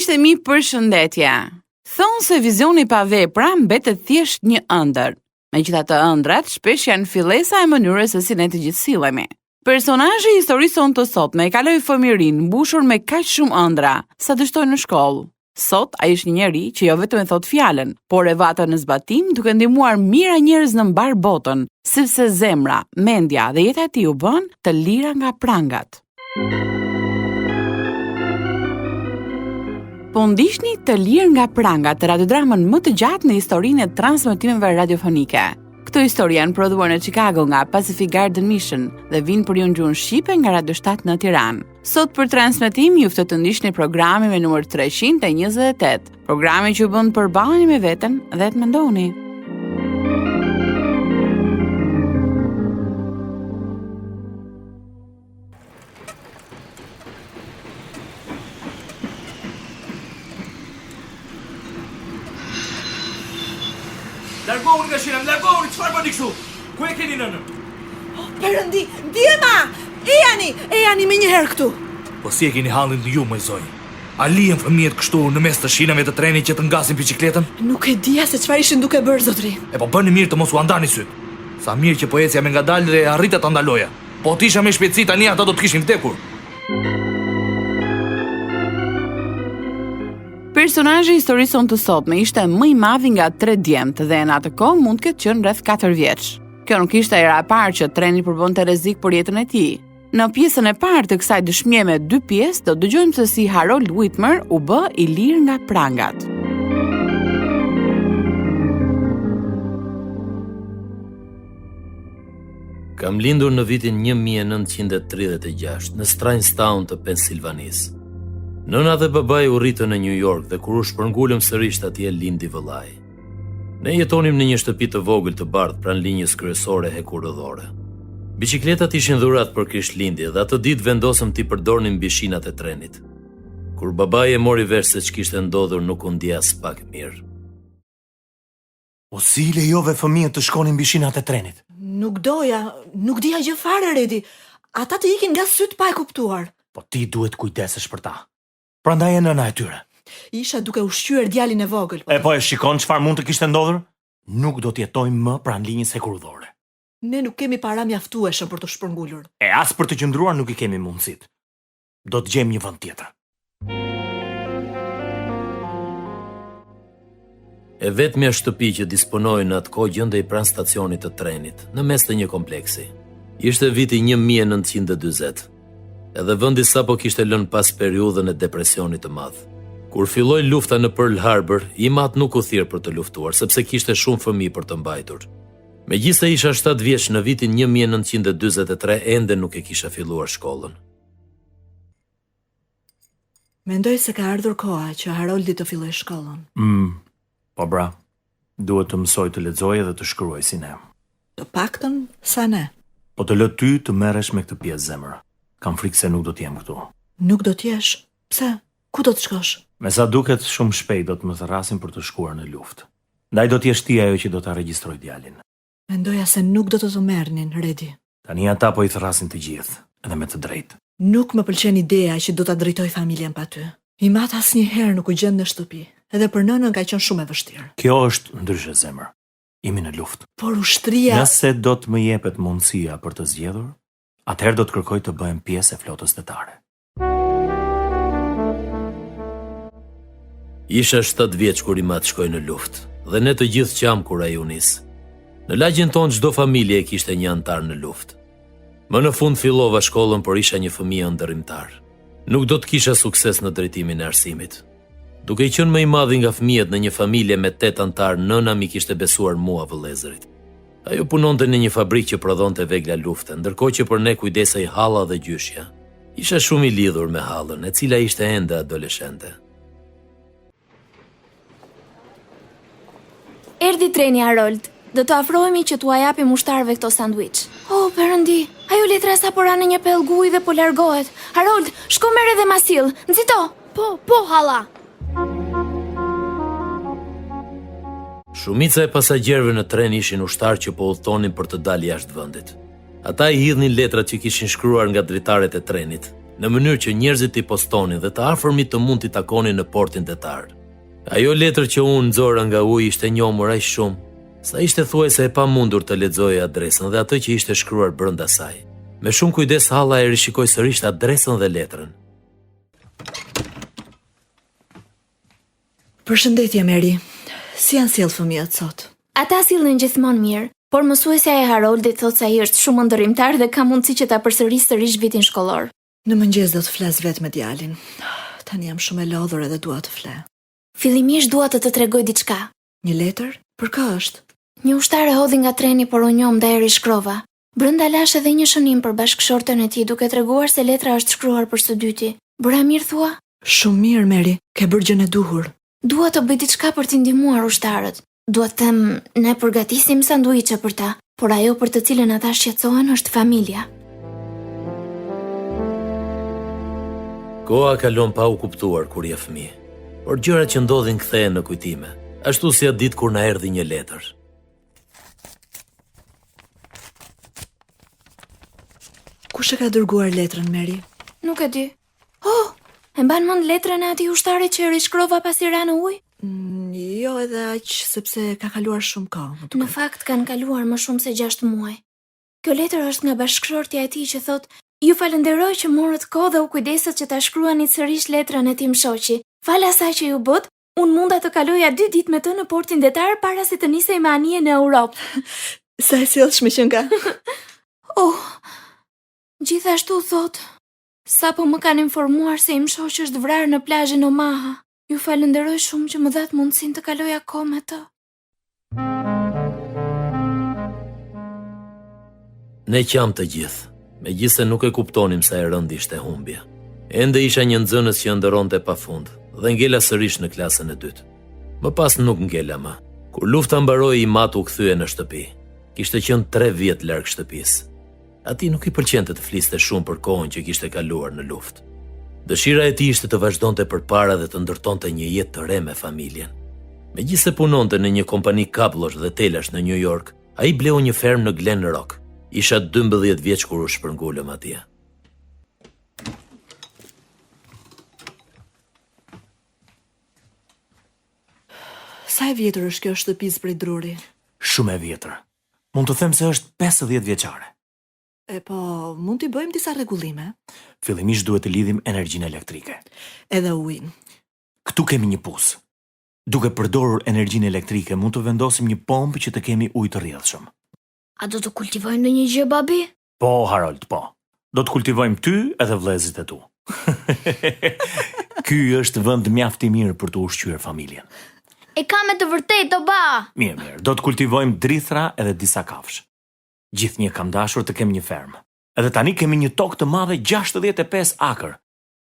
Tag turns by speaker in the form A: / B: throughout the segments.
A: Miqtë e mi, përshëndetje. Thonë se vizioni pa vepra mbetet thjesht një ëndër. Megjithatë ëndrat shpesh janë fillesa e mënyrës se si ne të gjithë sillemi. Personazhi i historisë sonë të sotme e kaloi fëmijërinë mbushur me kaq shumë ëndra sa dështoi në shkollë. Sot ai është një njeri që jo vetëm e thot fjalën, por e vata në zbatim duke ndihmuar mijëra njerëz në mbar botën, sepse zemra, mendja dhe jeta e tij u bën të lira nga prangat. Po ndihni të lirë nga prangat të radiodramën më të gjatë në historinë e transmetimeve radiofonike. Këto histori janë prodhuar në Chicago nga Pacific Garden Mission dhe vinë për ju në gjuhën shqipe nga Radio 7 në Tiranë. Sot për transmetim ju ftoj të ndiqni programin me numër 328, programi që ju bën të përballeni me veten dhe të mendoni.
B: Largohuni nga shina, largohuni, çfarë bëni kështu? Ku e keni nënën?
C: Perëndi, ndjema! Ejani me një herë këtu.
B: Po si e keni hallin ju, më zoj? A lihen fëmijët kështu në mes të shinave të trenit që të ngasin biçikletën?
C: Nuk e dija se çfarë ishin duke bërë, zotri.
B: E po bëni mirë të mos u andani syt. Sa mirë që po ecja me ngadalë dhe arrita ta ndaloja. Po të isha me shpejtësi tani ata do të kishin vdekur.
A: Personazhi i historisë sonë të sotme ishte më i madhi nga 3 djemt dhe në atë kohë mund të ketë qenë rreth 4 vjeç. Kjo nuk ishte era e parë që treni përbënte rrezik për jetën e tij. Në pjesën e parë të kësaj dëshmie me 2 pjesë do dëgjojmë se si Harold Whitmer u bë i lirë nga prangat.
D: Kam lindur në vitin 1936 në Strainstown të Pensilvanisë. Nëna dhe babai u rritën në New York dhe kur u shpërngulëm sërish atje lindi vëllai. Ne jetonim në një shtëpi të vogël të bardhë pranë linjës kryesore hekurëdhore. Biçikletat ishin dhurat për Krishtlindje dhe atë ditë vendosëm t'i përdornim mbi shinat e trenit. Kur babai e mori vesh se ç'kishte ndodhur, nuk u ndjea as pak mirë.
E: O si lejove fëmijët të shkonin mbi shinat e trenit?
C: Nuk dija gjë fare, Redi. Ata të ikin nga syt pa e kuptuar.
E: Po ti duhet kujdesesh për ta. Prandaj e nëna e tyre.
C: Isha duke ushqyer djalin e vogël.
E: E po e shikon çfarë mund të kishte ndodhur? Nuk do të jetojmë më pranë linjës hekurëdhore.
C: Ne nuk kemi para mjaftueshëm për të shpërngulur.
E: E as për të qëndruar nuk i kemi mundësit. Do të gjejmë një vend tjetër.
D: E vetmja shtëpi që disponoi në atë kohë gjendej pranë stacionit të trenit, në mes të një kompleksi. Ishte viti 1940. Edhe vendi sapo kishte lënë pas periudhën e depresionit të madh. Kur filloi lufta në Pearl Harbor, Imat nuk u thirr për të luftuar, sepse kishte shumë fëmijë për të mbajtur. Megjithëse isha 7 vjeç në vitin 1943, ende nuk e kisha filluar shkollën.
C: Mendoj se ka ardhur koha që Haroldi të fillojë shkollën.
E: Po bra, duhet të mësoj të lexojë dhe të shkruaj si ne.
C: Të paktën sa ne.
E: Po të lë ty të merresh me këtë pjesë zemër. Kam frikë se nuk do t'jem këtu.
C: Nuk do t'jesh? Pse? Ku do të shkosh?
E: Me sa duket shumë shpejt do të më thërrasin për të shkuar në luftë. Ndaj do t'jesh ti ajo që do ta regjistroj djalin.
C: Mendoja se nuk do të merrnin, Redi.
E: Tani ata po i thërrasin të gjithë, edhe me të drejtë.
C: Nuk më pëlqen ideja që do ta drejtoj familjen pa ty. Imat asnjëherë nuk u gjend në shtëpi. Edhe për nënën ka qenë shumë e vështirë.
E: Kjo është ndryshe zemër. Jemi në luftë.
C: Por ushtria...
E: Nëse do të më jepet mundësia për të zgjedhur, atëherë do të kërkoj të bëhem pjesë e flotës tetare.
D: Isha 7 vjeç kur Imat shkoi në luftë dhe ne të gjithë qam kur ai u nis. Në lagjen tonë çdo familje kishte një antar në luftë. Më në fund fillova shkollën, por isha një fëmijë ëndërrimtar. Nuk do të kisha sukses në drejtimin e arsimit. Duke qenë më i madhi nga fëmijët në një familje me 8 antar, nëna mi kishte besuar mua vëllezërit. Ajo punonte në një fabrikë që prodhonte vegla lufte, ndërkohë që për ne kujdesej halla dhe gjyshja. Isha shumë i lidhur me hallën, e cila ishte ende adoleshente.
F: Erdhi treni, Harold. Do të afrohemi që t'ua japim ushtarëve këto sanduiç. Oh, Perëndi, ajo letra sapo ra në një pellgu dhe po largohet. Harold, shko merre dhe masill. Nxito. Po, halla.
D: Shumica e pasagjerëve në tren ishin ushtarë që po udhtonin për të dalë jashtë vendit. Ata i hidhnin letrat që kishin shkruar nga dritaret e trenit. në mënyrë që njerëzit t'i postonin dhe të afërmit të mund t'i takonin në portin detar. Ajo letër që unë nxora nga uji ishte njohur aq shumë, sa ishte thuajse e pamundur të lexojë adresën dhe atë që ishte shkruar brenda saj. Me shumë kujdes Halla e rishikoi sërish adresën dhe letrën.
C: Përshëndetje, Mary. Si janë sjellë fëmijët sot?
F: Ata sillen gjithmonë mirë, por mësuesja e Haroldit thotë se ai është shumë ndërrimtar dhe ka mundësi që ta përsërisë sërish vitin shkollor.
C: Në mëngjes do të flas vetë me djalin. Tani jam shumë e lodhur edhe dua të fle.
F: Fillimisht dua të tregoj diçka.
C: Një letër? Për kë është?
F: Një ushtar e hodhi nga treni por u njom dhe e rishkrova. Brenda lash edhe një shënim për bashkëshorten e tij duke treguar se letra është shkruar për së dyti. Bëra mirë thua?
C: Shumë mirë, Mary. Ke bërë gjën e duhur.
F: Dua të bëj diçka për t'i ndihmuar ushtarët. Dua të them, ne përgatisim sanduiçe për ta, por ajo për të cilën ata shqetësohen është familja.
D: Koha kalon pa u kuptuar kur je fëmijë, por gjërat që ndodhin kthehen në kujtime, ashtu si atë ditë kur na erdhi një letër.
C: Kush e ka dërguar letrën, Mary?
F: Nuk e di. Oh, e mban mend letrën e atij ushtari që rishkrova pasi ra në ujë?
C: Jo edhe aq, sepse ka kaluar shumë kohë.
F: Në fakt kanë kaluar më shumë se 6 muaj. Kjo letër është nga bashkëshortja e tij që thotë: "Ju falenderoj që morët kohë dhe u kujdesët që ta shkruani sërish letrën e tim shoqi. Fal asaj që ju bët, unë munda të kaloja 2 ditë me të në portin detar para se të nisej me anije në Europë."
C: Sa e sjellshme që nga.
F: Oh, gjithashtu thotë: "Sapo më kanë informuar se im shoq është vrarë në plazhin Omaha. Ju falenderoj shumë që më dhat mundësinë të kaloja kohë me të."
D: Ne qam të gjithë, megjithse nuk e kuptonim sa e rënd ishte humbja. Ende isha një nxënës që ndëronte pafund dhe ngela sërish në klasën e dytë. Më pas nuk ngela më. Kur lufta mbaroi, i matu u kthye në shtëpi. Kishte qenë 3 vjet larg shtëpisë. Ati nuk i pëlqente të fliste shumë për kohën që kishte kaluar në luftë. Dëshira e tij ishte të vazhdonte përpara dhe të ndërtonte një jetë të re me familjen. Megjithse punonte në një kompani kablosh dhe telash në New York, ai bleu një fermë në Glen Rock. Isha 12 vjeç kur u shpërngulëm atje.
C: Sa e vjetër është kjo shtëpi prej druri?
E: Shumë e vjetër. Mund të them se është 50 vjeçare.
C: E po, mund t'i bëjmë disa rregullime.
E: Fillimisht duhet të lidhim energjinë elektrike.
C: Edhe ujin.
E: Këtu kemi një pus. Duke përdorur energjinë elektrike, mund të vendosim një pompë që të kemi ujë të rrjedhshëm.
F: A do të kultivojmë në një gjë, babi?
E: Po, Harold, po. Do të kultivojmë ty edhe vëllezërit e tu. Ky është vend mjaft i mirë për të ushqyer familjen.
F: E ka me të vërtetë, o ba!
E: Mirë. Do të kultivojmë drithra edhe disa kafshë. Gjithnjë kam dashur të kem një fermë. Edhe tani kemi një tokë të madhe 65 akër.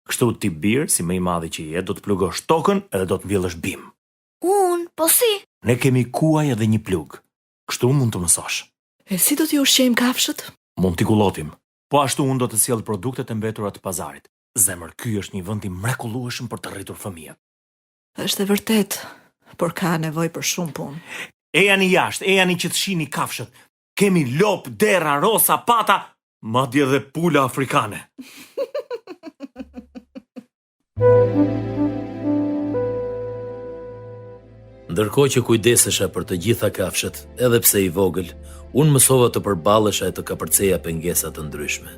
E: Kështu ti birë, si më i madhi që je, do të plugosh tokën edhe do të mbjellësh bim.
F: Po si?
E: Ne kemi kuaj edhe një plug. Kështu mund të mësosh.
C: E si do t'i ushqejmë kafshët?
E: Mund t'i kullotim. Po ashtu unë do të sjell produktet e mbetura të pazarit. Zemër, ky është një vend i mrekullueshëm për të rritur fëmijët.
C: Është e vërtet, por ka nevojë për shumë punë.
E: Ejani jashtë, ejani që të shihni kafshët. Kemi lop, dera, rosa, pata, madje dhe pula afrikane.
D: Ndërkohë që kujdesesha për të gjitha kafshët, edhe pse i vogël, unë mësova të përballesha e të kapërceja pengesa të ndryshme.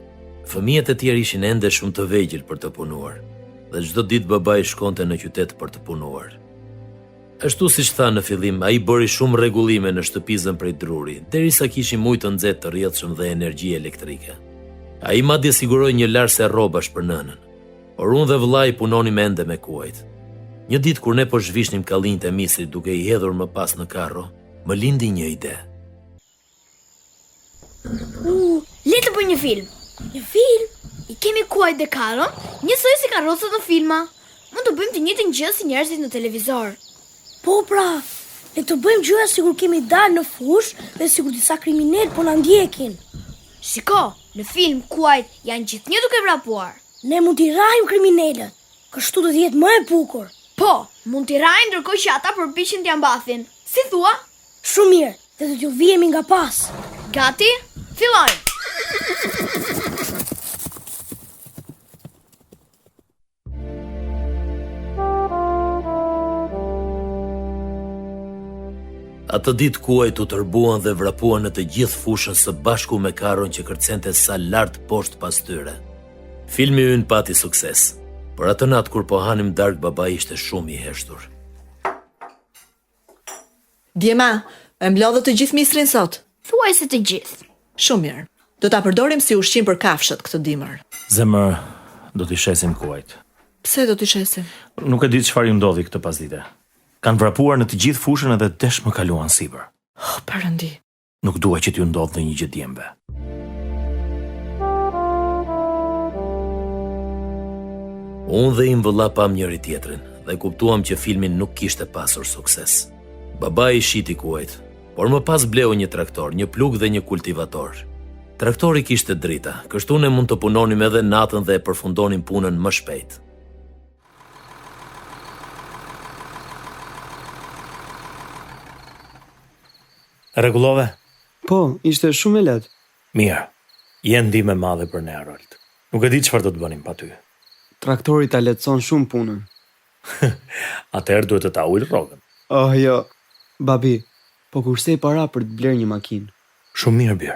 D: Fëmijët e tjerë ishin ende shumë të vegjël për të punuar, dhe çdo ditë babai shkonte në qytet për të punuar. Ashtu siç tha në fillim, ai bëri shumë rregullime në shtëpizën prej druri, derisa kishim ujë të nxehtë të rrjedhshëm dhe energji elektrike. Ai madje siguroi një larsë rrobash për nënën, por unë dhe vllai punonim ende me kuajt. Një ditë kur ne po zhvishnim kallinjtë e misrit duke i hedhur më pas në karro, më lindi një ide.
G: Le të bëj një film. Një film? I kemi kuajt dhe karron, njësoj si karrocët në filma. Mund të bëjmë të njëjtën gjë si njerëzit në televizor.
H: Po pra, le të bëjmë gjëra sikur kemi dalë në fush dhe sikur disa kriminal po na ndjekin.
G: Shiko, në film kuajt janë gjithnjë duke vrapuar.
H: Ne mund t'i rrajmë kriminalët. Kështu do të jetë më e bukur.
G: Po, mund t'i rrajmë ndërkohë që ata përpiqen t'ia mbathin. Si thua?
H: Shumë mirë, dhe do t'ju vihemi nga pas.
G: Gati? Fillojmë.
D: Atë ditë kuajt u tërbuan dhe vrapuan në të gjithë fushën së bashku me karron që kërcente sa lart poshtë pas tyre. Filmi ynë pati sukses, por atë natë kur po hanim darkë babai ishte shumë i heshtur.
C: Djema, e mblodhë të gjithë misrin sot?
G: Thuaj se të gjithë.
C: Shumë mirë. Do ta përdorim si ushqim për kafshët këtë dimër.
E: Zemër, do t'i shesim kuajt.
C: Pse do t'i shesim?
E: Nuk e di çfarë ju ndodhi këtë pasdite. Kanë vrapuar në të gjithë fushën edhe desh më kaluan sipër.
C: Oh, Perëndi.
E: Nuk dua që t'ju ndodhë dhe një gjë djembe.
D: Unë dhe im vëlla pam njëri tjetrin dhe kuptuam që filmin nuk kishte pasur sukses. Babai shiti kuajt, por më pas bleu një traktor, një plug dhe një kultivator. Traktori kishte drita, kështu ne mund të punonim edhe natën dhe e përfundonim punën më shpejt.
E: Rregullove?
I: Po, ishte shumë e lehtë.
E: Mirë. Je ndihmë e madhe për ne, Harold. Nuk e di çfarë do të bënim pa ty.
I: Traktori ta lehtëson shumë punën.
E: Atëherë duhet të ta ul rrogën.
I: Oh, jo. Babi, po kursej para për të bler një makinë.
E: Shumë mirë, Bir.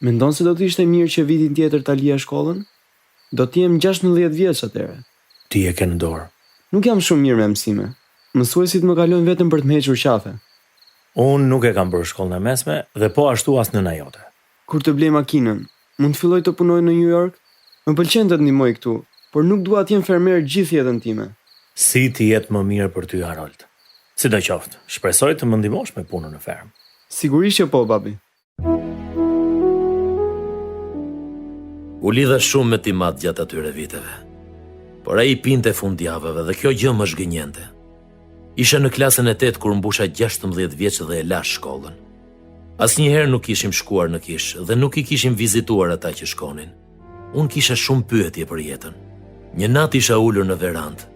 I: Mendon se do të ishte mirë që vitin tjetër ta lija shkollën? Do të jem 16 vjeç atëherë.
E: Ti e ke në dorë.
I: Nuk jam shumë mirë me mësime. Mësuesit më kalojnë vetëm për të më hequr qafe.
E: Unë nuk e kam bërë shkollën e mesme dhe po ashtu as nëna jote.
I: Kur të blej makinën, mund të filloj të punoj në New York? Më pëlqen të ndihmoj këtu, por nuk dua të jem fermer gjithë jetën time.
E: Si ti jetë më mirë për ty, Harold? Sidoqoftë, shpresoj të më ndihmosh me punën në fermë.
I: Sigurisht që po, babi.
D: U lidha shumë me Timat gjatë atyre viteve. Por ai pinte fundjavëve dhe kjo gjë më zhgënjente. Isha në klasën e 8 kur mbusha 16 vjeç dhe e lash shkollën. Asnjëherë nuk kishim shkuar në kish dhe nuk i kishim vizituar ata që shkonin. Unë kisha shumë pyetje për jetën. Një natë isha ulur në verandë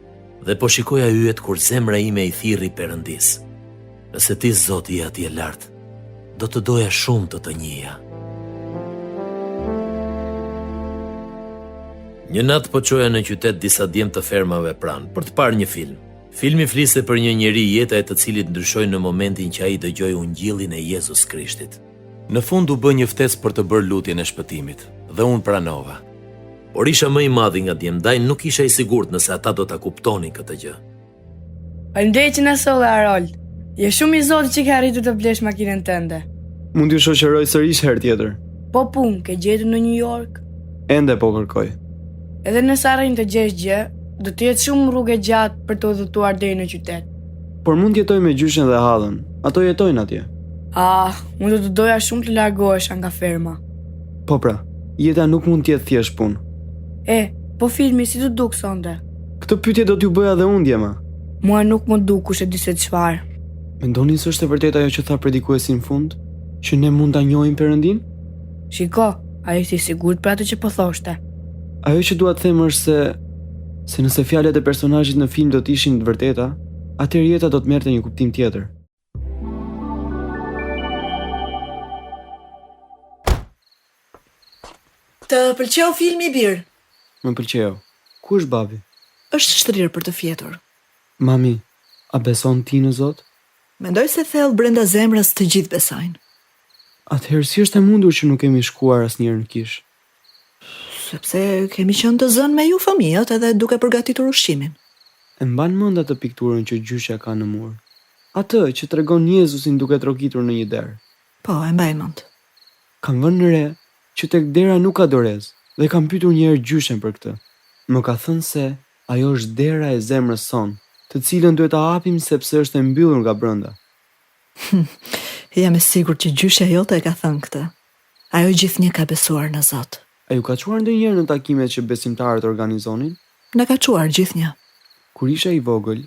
D: dhe po shikoja yjet kur zemra ime i thirri Perëndis. Nëse ti Zoti je atje lart, do të doja shumë të njihja. Një natë po çoja në qytet disa djem të fermave pranë për të parë një film. Filmi fliste për një njeri jeta e të cilit ndryshoi në momentin që ai dëgjoi ungjillin e Jezus Krishtit. Në fund u bë një ftesë për të bërë lutjen e shpëtimit dhe unë pranova. Por isha më i madhi nga djemdaj, nuk isha i sigurt nëse ata do ta kuptonin këtë gjë.
J: Faleminderit që na solle, Harold. Je shumë i zotit që ke arritur të blesh makinën tënde.
I: Mund t'ju shoqëroj sërish herë tjetër.
J: Po punë, ke gjetur në New York?
I: Ende po kërkoj.
J: Edhe nëse arrin të gjesh gjë, do të jetë shumë rrugë gjatë për të udhëtuar deri në qytet.
I: Por mund të jetoj me gjyshen dhe hallën. Ato jetojnë atje.
J: Unë do të doja shumë të largohesha nga ferma.
I: Po pra, jeta nuk mund të jetë thjesht punë.
J: Po filmi si të duk sonte?
I: Këtë pyetje do t'ju bëja dhe unë djema.
J: Mua nuk më duk kush e di se çfarë.
I: Mendoni se është e vërtetë ajo që tha predikuesi në fund, që ne mund ta njohim Perëndin?
J: Shiko, ai ishte i sigurt për atë që po thoshte.
I: Ajo që dua të them është se nëse fjalët e personazhit në film do të ishin të vërteta, atëherë jeta do të merrte një kuptim tjetër.
C: Të pëlqeu filmi Bir?
I: Më pëlqeu. Ku është babi?
C: Është shtrirë për të fjetur.
I: Mami, a beson ti në Zot?
C: Mendoj se thellë brenda zemrës të gjithë besojnë.
I: Atëherë si është e mundur që nuk kemi shkuar asnjëherë në kish?
C: Sepse kemi qenë të zënë me ju fëmijët edhe duke përgatitur ushqimin.
I: E mban mend atë pikturën që gjyshja ka në mur? Atë që tregon Jezusin duke trokitur në një derë.
C: Po, e mbaj mend.
I: Kam vënë në re që tek dera nuk ka dorez dhe kam pyetur një herë gjyshen për këtë. Më ka thënë se ajo është dera e zemrës sonë, të cilën duhet ta hapim sepse është e mbyllur nga brenda.
C: Jam e sigurt që gjyshja jote e ka thënë këtë. Ajo gjithnjë ka besuar në Zot.
I: A ju ka çuar ndonjëherë në takimet që besimtarët organizonin?
C: Na ka çuar gjithnjë.
I: Kur isha i vogël,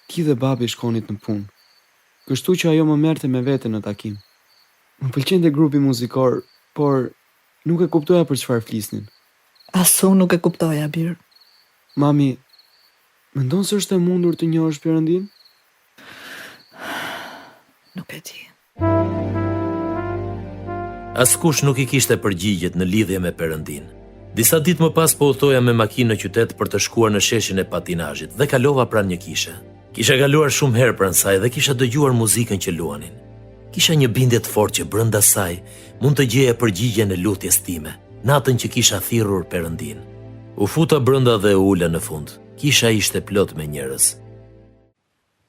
I: ti dhe babi shkonit në punë. Kështu që ajo më merrte me vete në takim. Më pëlqente grupi muzikor, por nuk e kuptoja për çfarë flisnin.
C: As unë nuk e kuptoja, Bir.
I: Mami, mendon se është e mundur të njohësh Perëndin?
C: Nuk e di.
D: Askush nuk i kishte përgjigjet në lidhje me Perëndin. Disa ditë më pas po udhtoja me makinë në qytet për të shkuar në sheshin e patinazhit dhe kalova pranë një kishe. Kisha kaluar shumë herë pranë saj dhe kisha dëgjuar muzikën që luanin. Kisha një bindje të fortë që brenda saj mund të gjeja përgjigje në lutjes time, natën që kisha thirrur Perëndin. U futa brenda dhe ula në fund. Kisha ishte plot me njerëz.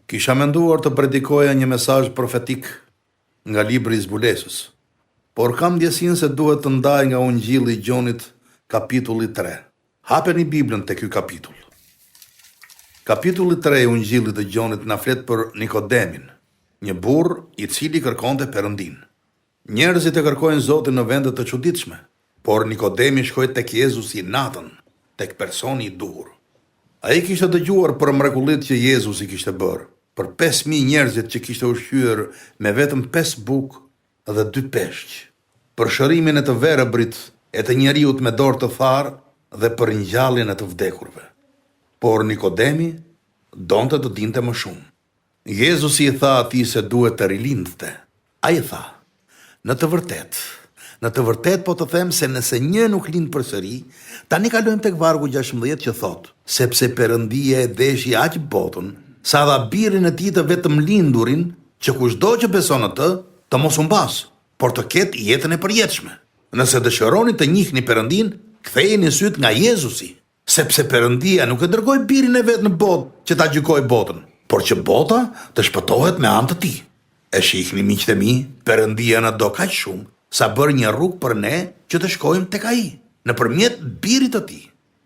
K: Kisha menduar të predikoja një mesazh profetik nga libri i zbulesës, por kam ndjesinë se duhet të ndaj nga Ungjilli i Gjonit, kapitulli 3. Hapeni Biblën te ky kapitull. Kapitulli 3 i Ungjillit të Gjonit na flet për Nikodemin, një burr i cili kërkonte Perëndin. Njerëzit e kërkojnë Zotin në vende të çuditshme, por Nikodemi shkoi tek Jezusi natën, tek personi i duhur. Ai kishte dëgjuar për mrekullitë që Jezusi kishte bërë, për 5.000 njerëzit që kishte ushqyer me vetëm 5 bukë dhe 2 peshq, për shërimin e të verëbrit e të njeriut me dorë të tharë dhe për ngjalljen e të vdekurve. Por Nikodemi donte të dinte më shumë. Jezusi i tha atij se duhet të rilindte. Ai tha: Në të vërtet po të them se nëse një nuk lind përsëri, tani kalojmë tek vargu 16 që thot: sepse Perëndia e deshi aq botën, sa dha birin e tij të vetëm lindurin, që kushdo që beson në të, të mos humbas, por të ketë jetën e përjetshme. Nëse dëshironi të njihni Perëndin, kthejeni syt nga Jezusi, sepse Perëndia nuk e dërgoi birin e vet në botë që ta gjykojë botën, por që bota të shpëtohet me anë të tij. E shihni miqtë e mi, Perëndia na do kaq shumë sa bërë një rrugë për ne që të shkojmë tek ai, nëpërmjet birit të tij.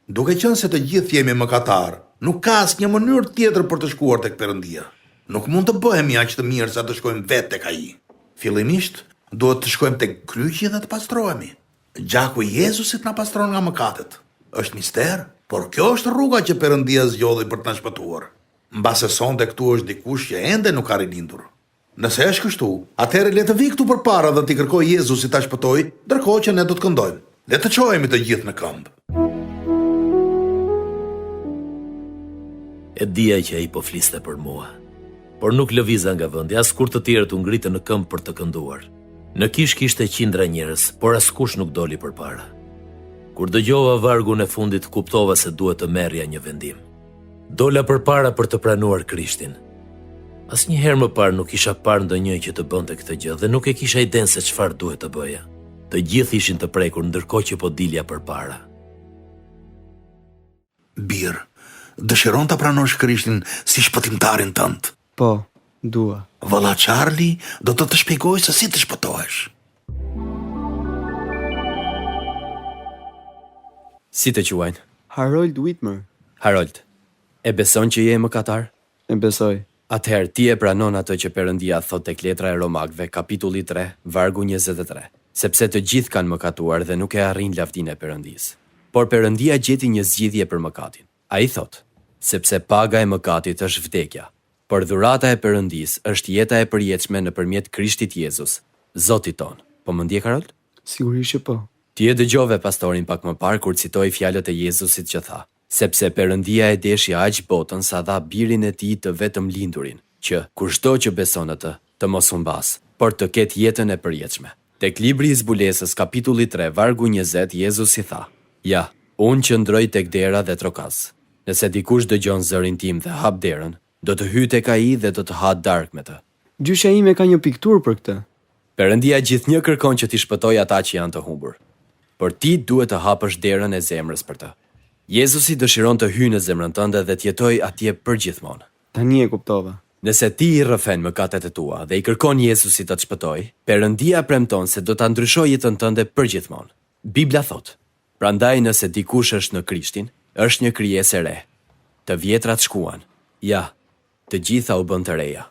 K: Duke qenë se të gjithë jemi mëkatar, nuk ka asnjë mënyrë tjetër për të shkuar tek Perëndia. Nuk mund të bëhemi aq të mirë sa të shkojmë vetë tek ai. Fillimisht, duhet të shkojmë tek kryqi dhe të pastrohemi. Gjaku i Jezusit na pastron nga mëkatet. Është mister, por kjo është rruga që Perëndia zgjodhi për të na shpëtuar. Mbase sonte këtu është dikush që ende nuk ka rilindur. Nëse është kështu, atëherë le të vi këtu përpara dhe t'i kërkoj Jezusit ta shpëtoj, ndërkohë që ne do të këndojmë. Le të çohemi të gjithë në këmbë.
D: E dija që ai po fliste për mua, por nuk lëviza nga vendi, as kur të tjerët u ngritën në këmbë për të kënduar. Në kish kishte qindra njerëz, por askush nuk doli përpara. Kur dëgjova vargun e fundit, kuptova se duhet të merrja një vendim. Dola përpara për të pranuar Krishtin. Asnjëherë më parë nuk isha parë ndonjë që të bënte këtë gjë dhe nuk e kisha idenë se çfarë duhet të bëja. Të gjithë ishin të prekur ndërkohë që po dilja përpara.
K: Bir, dëshiron ta pranosh Krishtin si shpëtimtarin tënd?
I: Po, dua.
K: Valla Charlie do të shpjegoj se si të shpëtohesh.
L: Si të quajnë?
I: Harold Whitmer.
L: Harold, e beson që je mëkatar?
I: E besoj.
L: Atëherë ti e pranon atë që Perëndia thot tek letra e Romakëve, kapitulli 3, vargu 23, sepse të gjithë kanë mëkatuar dhe nuk e arrin lavdinë e Perëndisë. Por Perëndia gjeti një zgjidhje për mëkatin. Ai thot: sepse paga e mëkatit është vdekja, por dhurata e Perëndisë është jeta e përjetshme nëpërmjet Krishtit Jezus, Zotit ton. Po më ndjek, Harold?
I: Sigurisht që po.
L: Ti e dëgjove pastorin pak më parë kur citoi fjalët e Jezusit që tha: sepse Perëndia e deshi aq botën sa dha birin e tij të vetëm lindurin, që kushdo që beson atë të mos humbas, por të ketë jetën e përjetshme. Tek libri i zbulesës, kapitulli 3, vargu 20, Jezusi tha: ja, unë qëndroj tek dera dhe trokas. Nëse dikush dëgjon zërin tim dhe hap derën, do të hyjë tek ai dhe do të ha darkë me të.
I: Gjyshja ime ka një pikturë për këtë.
L: Perëndia gjithnjë kërkon që t'i shpëtojë ata që janë të humbur, por ti duhet të hapësh derën e zemrës për të. Jezusi dëshiron të hyjë në zemrën tënde dhe të jetojë atje përgjithmonë.
I: Tani e kuptova.
L: Nëse ti i rrëfen mëkatet e tua dhe i kërkon Jezusit të të shpëtojë, Perëndia premton se do ta ndryshojë jetën tënde përgjithmonë. Bibla thot: prandaj nëse dikush është në Krishtin, është një krijesë e re. Të vjetrat shkuan. Ja, të gjitha u bën të reja.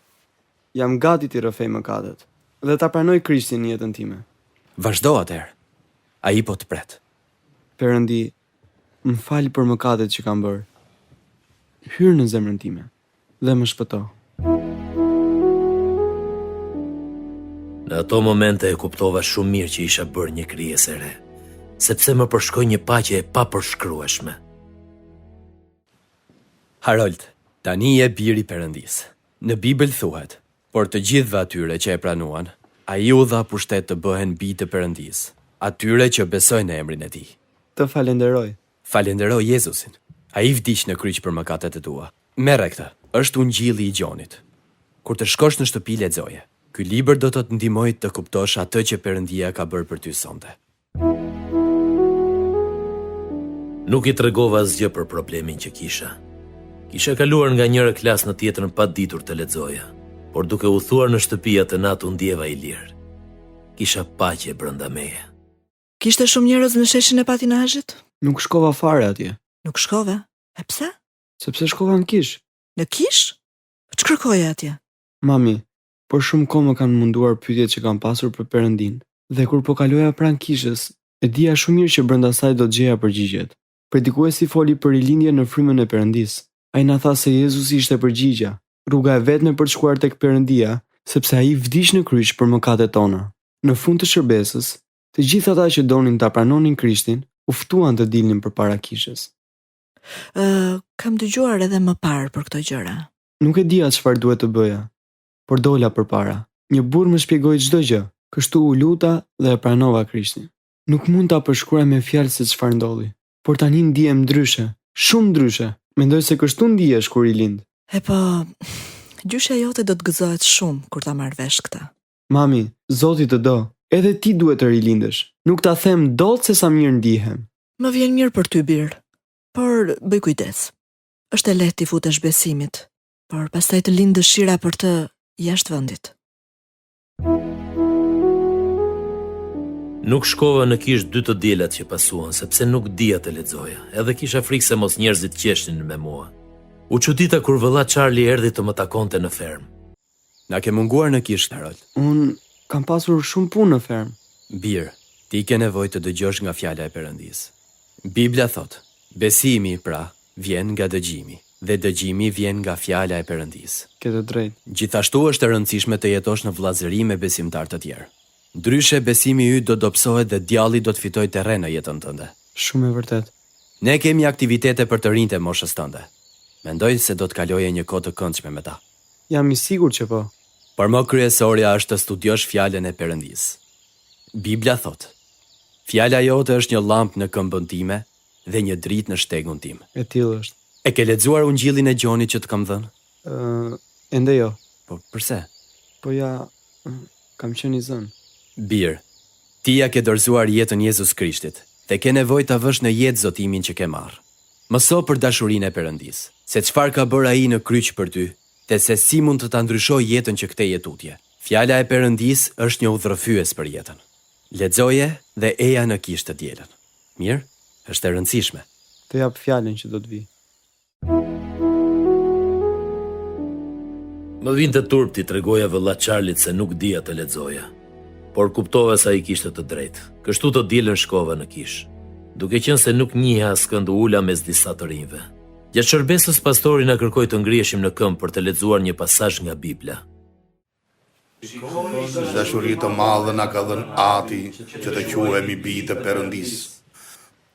I: Jam gati t'i rrëfej mëkatet dhe ta pranoj Krishtin në jetën time.
L: Vazhdo atëherë. Ai po të pret.
I: Perëndi, më fal për mëkatet që kam bërë. Hyr në zemrën time dhe më shpëto.
D: Në ato momente e kuptova shumë mirë që isha bërë një krijesë e re, sepse më përshkoi një paqe e papërshkrueshme.
L: Harold, tani je biri i Perëndisë. Në Bibël thuhet: por të gjithëve atyre që e pranuan, ai u dha pushtet të bëhen bijë të Perëndisë, atyre që besojnë në emrin e tij.
I: Të falenderoj.
L: Falenderoj Jezusin. Ai vdiq në kryq për mëkatet e tua. Merre këtë. Është Ungjilli i Gjonit. Kur të shkosh në shtëpi lexoje. Ky libër do të të ndihmoj të kuptosh atë që Perëndia ka bërë për ty sonte.
D: Nuk i tregova asgjë për problemin që kisha. Kisha kaluar nga njëra klasë në tjetrën pa ditur të lexoja, por duke u thuar në shtëpi atë natë u ndjeva i lirë. Kisha paqe brenda meje.
C: Kishte shumë njerëz në sheshin e patinazhit?
I: Nuk shkova fare atje.
C: Nuk shkove? E pse?
I: Sepse shkova në Kish.
C: Në Kish? Ç'kërkoje atje?
I: Mami, por shumë kohë më kanë munduar pyetjet që kam pasur për Perëndin, dhe kur po kaloja pranë Kishës, e dija shumë mirë që brenda saj do të gjeja përgjigjet. Predikuesi foli për rilindje në frymën e Perëndisë. Ai na tha se Jezusi ishte përgjigja, rruga e vetme për të shkuar tek Perëndia, sepse ai vdiq në kryq për mëkatet tona. Në fund të shërbesës, të gjithë ata që donin ta pranonin Krishtin, u ftuan të dilnin përpara Kishës.
C: Kam dëgjuar edhe më parë për këto gjëra.
I: Nuk e dija çfarë duhet të bëja, por dola përpara. Një burr më shpjegoi çdo gjë, kështu u luta dhe e pranova Krishtin. Nuk mund ta përshkruaj me fjalë se çfarë ndodhi, por tani ndihem ndryshe, shumë ndryshe. Mendoj se kështu ndihesh kur i lind.
C: E po, gjyshja jote do të gëzohet shumë kur ta marr vesh këtë.
I: Mami, Zoti të do, edhe ti duhet të rilindesh. Nuk ta them dot se sa mirë ndihem.
C: Më vjen mirë për ty bir, por bëj kujdes. Është e lehtë të futesh besimit, por pastaj të lind dëshira për të jashtë vendit.
D: Nuk shkova në Kish 2 të diellat që pasuan, sepse nuk dija të lexoja, edhe kisha frikë se mos njerëzit qeshnin me mua. U çudita kur vëlla Charlie erdhi të më takonte në fermë.
L: Na ke munguar në Kish, Harold.
I: Unë kam pasur shumë punë në fermë.
L: Bir, ti ke nevojë të dëgjosh nga fjala e Perëndisë. Bibla thot: besimi pra vjen nga dëgjimi, dhe dëgjimi vjen nga fjala e Perëndisë.
I: Ke të drejtë.
L: Gjithashtu është e rëndësishme të jetosh në vëllazëri me besimtar të tjerë. Ndryshe besimi yt do dobësohet dhe djalli do të fitojë terren në jetën tënde.
I: Shumë e vërtet.
L: Ne kemi aktivitete për të rinjtë e moshës tënde. Mendoj se do të kaloje një kohë të këndshme me ta.
I: Jam i sigurt që po.
L: Por më kryesorja është të studiosh fjalën e Perëndisë. Bibla thot: fjala jote është një llampë në këmbën time dhe një dritë në shtegun tim.
I: E tillë është.
L: E ke lexuar Ungjillin e Gjonit që të kam dhënë?
I: Ende jo.
L: Po pse?
I: Po ja, kam qenë i zënë.
L: Bir, ti ja ke dorëzuar jetën Jezus Krishtit dhe ke nevojë ta vësh në jetë zotimin që ke marrë. Mëso për dashurinë e Perëndisë, se çfarë ka bërë ai në kryq për ty, dhe se si mund të ta ndryshojë jetën që ktheje tutje. Fjala e Perëndisë është një udhërrëfyes për jetën. Lexoje dhe eja në Kish të dielën. Mirë, është e rëndësishme.
I: Të jap fjalën që do të vi.
D: Më vinte turp t'i tregoja vëlla Charlit se nuk dija të lexoja, por kuptova se ai kishte të drejtë. Kështu të dielën shkova në Kish, duke qenë se nuk njihej askënd, ula mes disa të rinjve. Gjatë shërbesës pastori na kërkoi të ngriheshim në këmbë për të lexuar një pasazh nga Bibla.
K: Dashuri të madhe na ka dhënë Ati që të quhemi bijtë e Perëndisë.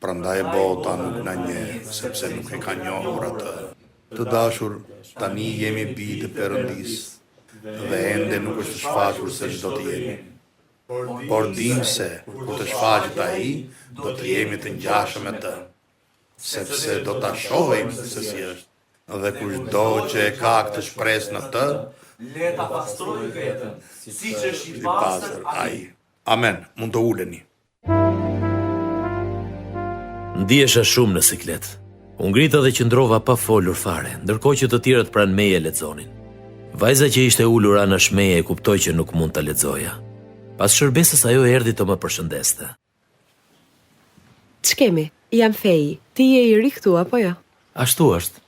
K: Prandaj bota nuk na njeh, sepse nuk e ka njohur atë. Të dashur, tani jemi bijtë e Perëndisë dhe ende nuk është shfaqur se ç'do të jemi. Por dim se kur të shfaqet ai, do të jemi të ngjashëm me të, sepse do ta shohim se si është. Dhe kushdo që e ka këtë shpresë në të,
B: le ta pastrojë vetën, siç është
K: i pastër ai. Amen. Mund të uleni.
D: Ndihesha shumë në siklet. U ngrita dhe qëndrova pa folur fare, ndërkohë që të tjerët pranë meje lexonin. Vajza që ishte ulur anash meje e kuptoi që nuk mund ta lexoja. Pas shërbesës ajo erdhi të më përshëndeste.
M: Ç'kemi? Jam Fei. Ti je i ri këtu apo jo?
D: Ashtu është.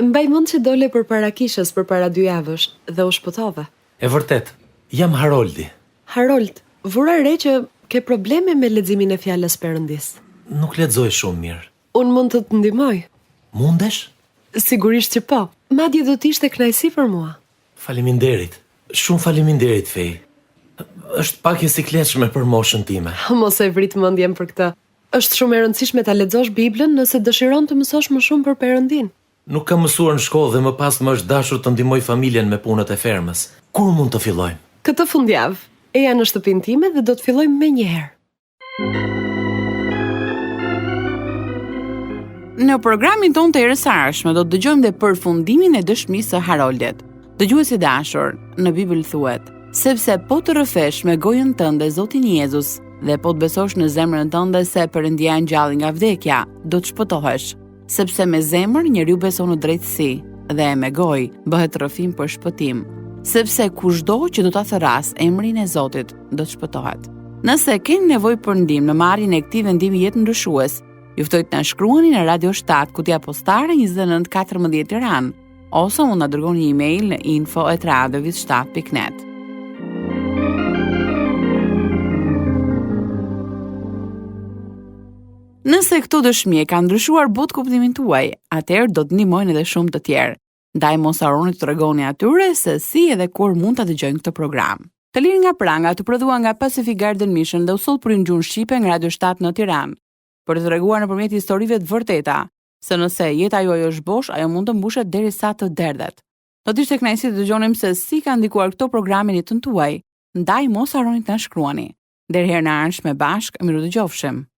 M: Mbaj mend që dole përpara Kishës përpara 2 javësh dhe u shpëtova.
D: E vërtet, jam Haroldi.
M: Harold, vura re që ke probleme me leximin e fjalës Perëndisë.
D: Nuk lexoj shumë mirë.
M: Unë mund të të ndihmoj.
D: Mundesh?
M: Sigurisht që po. Madje do të ishte kënaqësi për mua.
D: Faleminderit. Shumë faleminderit, Fei. Është pak e sikletshme për moshën time.
M: Mos e vrit mendjen për këtë. Është shumë e rëndësishme ta lexosh Biblën nëse dëshiron të mësosh më shumë për Perëndin.
D: Nuk kam mësuar në shkollë dhe më pas më është dashur të ndihmoj familjen me punët e fermës. Kur mund të fillojmë?
M: Këtë fundjavë. Eja në shtëpinë time dhe do të fillojmë menjëherë.
A: Në programin ton të erësarshme do të dëgjojmë dhe përfundimin e dëshmisë së Haroldit. Dëgjuesi dashur, në Bibël thuhet: sepse po të rrëfesh me gojën tënde Zotin Jezus dhe po të besosh në zemrën tënde se Perëndia ngjalli nga vdekja, do të shpëtohesh, sepse me zemër njeriu beson në drejtësi dhe me gojë bëhet rrëfim për shpëtim, sepse kushdo që do ta thërras emrin e Zotit do të shpëtohet. Nëse keni nevojë për ndihmë në marrjen e këtij vendimi jetë ndryshues, ju ftoj të na shkruani në Radio 7 Kutia Postare 2914 Tiranë, ose mund na dërgoni një email në info@radiovis7.net. Nëse këto dëshmi kanë ndryshuar botë kuptimin tuaj, atëherë do të ndihmojnë edhe shumë të tjerë. Ndaj mos harroni të tregoni atyre se si edhe kur mund ta dëgjojnë këtë program. Të lirë nga pranga të prodhuar nga Pacific Garden Mission dhe u soll për një gjuhë shqipe nga Radio 7 në Tiranë, për të treguar nëpërmjet historive të vërteta se nëse jeta juaj është bosh, ajo mund të mbushet derisa të derdhet. Do të ishte kënaqësi të dëgjonim se si ka ndikuar këto programe në jetën tuaj. Ndaj mos harroni të na shkruani. Deri herë në ardhshme bashkë, miru dëgjofshim.